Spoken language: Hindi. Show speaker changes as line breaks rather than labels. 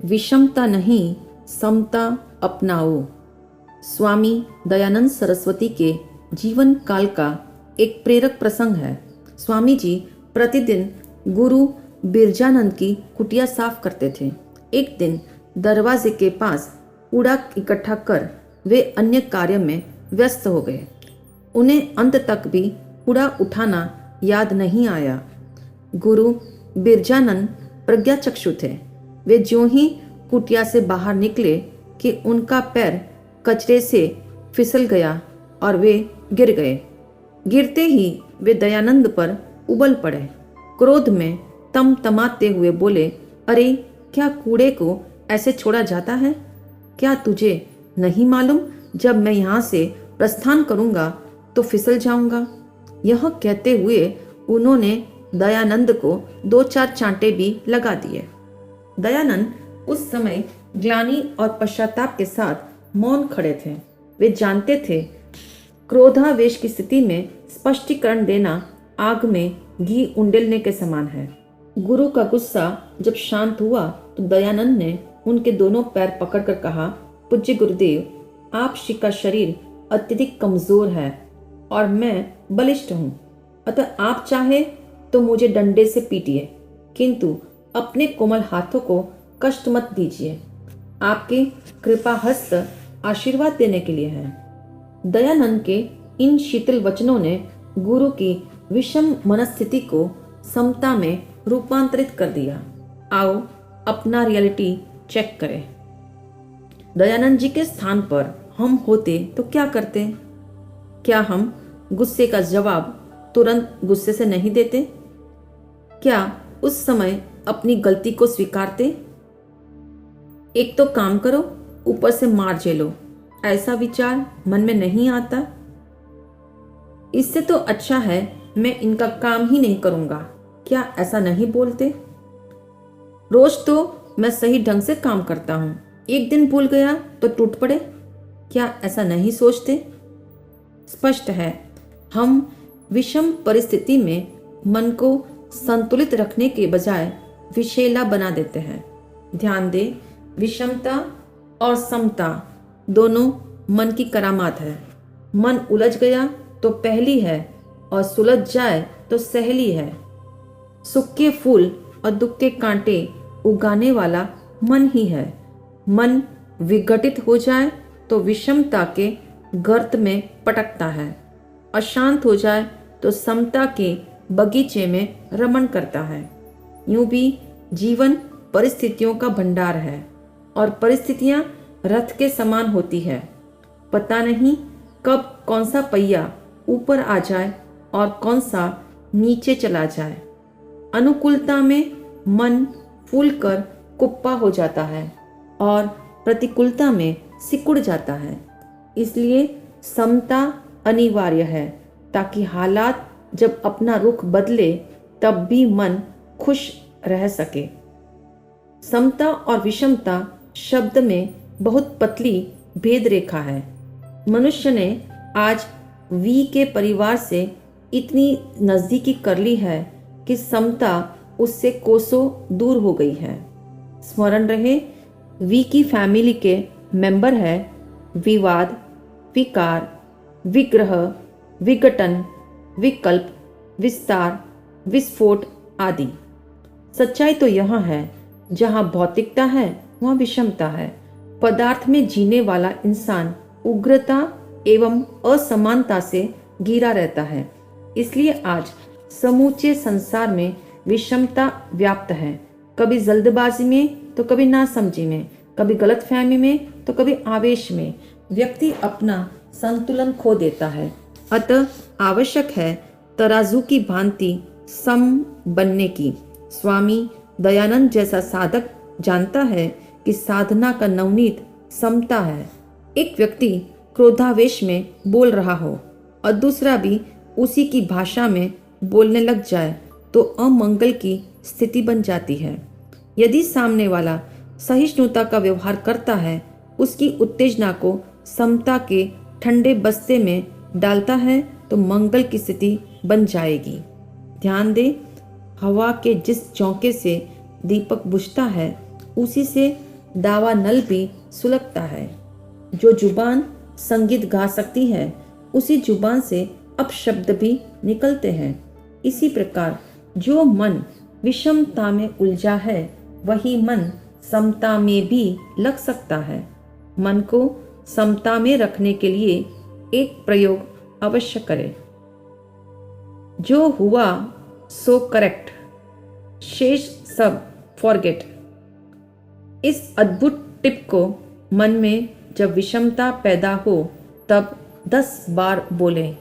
विषमता नहीं, समता अपनाओ। स्वामी दयानंद सरस्वती के जीवन काल का एक प्रेरक प्रसंग है। स्वामी जी प्रतिदिन गुरु बिरजानंद की कुटिया साफ करते थे। एक दिन दरवाजे के पास कूड़ा इकट्ठा कर वे अन्य कार्य में व्यस्त हो गए। उन्हें अंत तक भी कूड़ा उठाना याद नहीं आया। गुरु बिरजानंद प्रज्ञाचक्षु थे। वे ज्यों ही कुटिया से बाहर निकले कि उनका पैर कचरे से फिसल गया और वे गिर गए। गिरते ही वे दयानंद पर उबल पड़े। क्रोध में तमतमाते हुए बोले, अरे क्या कूड़े को ऐसे छोड़ा जाता है? क्या तुझे नहीं मालूम जब मैं यहाँ से प्रस्थान करूँगा तो फिसल जाऊँगा? यह कहते हुए उन्होंने दयानंद को 2-4 चांटे भी लगा दिए। दयानंद उस समय ग्लानि और पश्चाताप के साथ मौन खड़े थे। वे जानते थे क्रोधावेश की स्थिति में स्पष्टीकरण देना आग में घी उंडेलने के समान है। गुरु का गुस्सा जब शांत हुआ तो दयानंद ने उनके दोनों पैर पकड़कर कहा, पूज्य गुरुदेव, आप का शरीर अत्यधिक कमजोर है और मैं बलिष्ठ हूँ, अतः आप चाहे तो मुझे डंडे से पीटिए, किंतु अपने कोमल हाथों को कष्ट मत दीजिए। आपके कृपा हस्त आशीर्वाद देने के लिए है। दयानंद के इन शीतल वचनों ने गुरु की विषम मनस्थिति को समता में रूपांतरित कर दिया। आओ अपना रियलिटी चेक करें। दयानंद जी के स्थान पर हम होते तो क्या करते? क्या हम गुस्से का जवाब तुरंत गुस्से से नहीं देते? क्या उस समय अपनी गलती को स्वीकारते? एक तो काम करो, ऊपर से मार झेलो, ऐसा विचार मन में नहीं आता? इससे तो अच्छा है मैं इनका काम ही नहीं करूंगा, क्या ऐसा नहीं बोलते? रोज तो मैं सही ढंग से काम करता हूं, एक दिन भूल गया तो टूट पड़े, क्या ऐसा नहीं सोचते? स्पष्ट है हम विषम परिस्थिति में मन को संतुलित रखने के बजाय विषैला बना देते हैं। ध्यान दें, विषमता और समता दोनों मन की करामात है। मन उलझ गया तो पहली है और सुलझ जाए तो सहेली है। सुख के फूल और दुख के कांटे उगाने वाला मन ही है। मन विघटित हो जाए तो विषमता के गर्त में पटकता है, अशांत हो जाए तो समता के बगीचे में रमण करता है। यूं भी जीवन परिस्थितियों का भंडार है और परिस्थितियां रथ के समान होती है। पता नहीं कब कौन सा पहिया ऊपर आ जाए और कौन सा नीचे चला जाए। अनुकूलता में मन फूलकर कुप्पा हो जाता है और प्रतिकूलता में सिकुड़ जाता है। इसलिए समता अनिवार्य है ताकि हालात जब अपना रुख बदले तब भी मन खुश रह सके। समता और विषमता शब्द में बहुत पतली भेद रेखा है। मनुष्य ने आज वी के परिवार से इतनी नज़दीकी कर ली है कि समता उससे कोसों दूर हो गई है। स्मरण रहे, वी की फैमिली के मेंबर है विवाद, विकार, विग्रह, विघटन, विकल्प, विस्तार, विस्फोट आदि। सच्चाई तो यह है, जहाँ भौतिकता है वहाँ विषमता है। पदार्थ में जीने वाला इंसान उग्रता एवं असमानता से घिरा रहता है। इसलिए आज समूचे संसार में विषमता व्याप्त है। कभी जल्दबाजी में तो कभी नासमझी में, कभी गलतफहमी में तो कभी आवेश में व्यक्ति अपना संतुलन खो देता है। अतः आवश्यक है तराजू की भांति सम बनने की। स्वामी दयानंद जैसा साधक जानता है कि साधना का नवनीत समता है। एक व्यक्ति क्रोधावेश में बोल रहा हो और दूसरा भी उसी की भाषा में बोलने लग जाए तो अमंगल की स्थिति बन जाती है। यदि सामने वाला सहिष्णुता का व्यवहार करता है, उसकी उत्तेजना को समता के ठंडे बस्ते में डालता है तो मंगल की स्थिति बन जाएगी। ध्यान दे, हवा के जिस झोंके से दीपक बुझता है उसी से दावानल भी सुलगता है। जो जुबान संगीत गा सकती है, उसी जुबान से अपशब्द भी निकलते हैं। इसी प्रकार जो मन विषमता में उलझा है, वही मन समता में भी लग सकता है। मन को समता में रखने के लिए एक प्रयोग अवश्य करें। जो हुआ सो करेक्ट, शेष सब फॉरगेट। इस अद्भुत टिप को मन में जब विषमता पैदा हो तब 10 बार बोलें।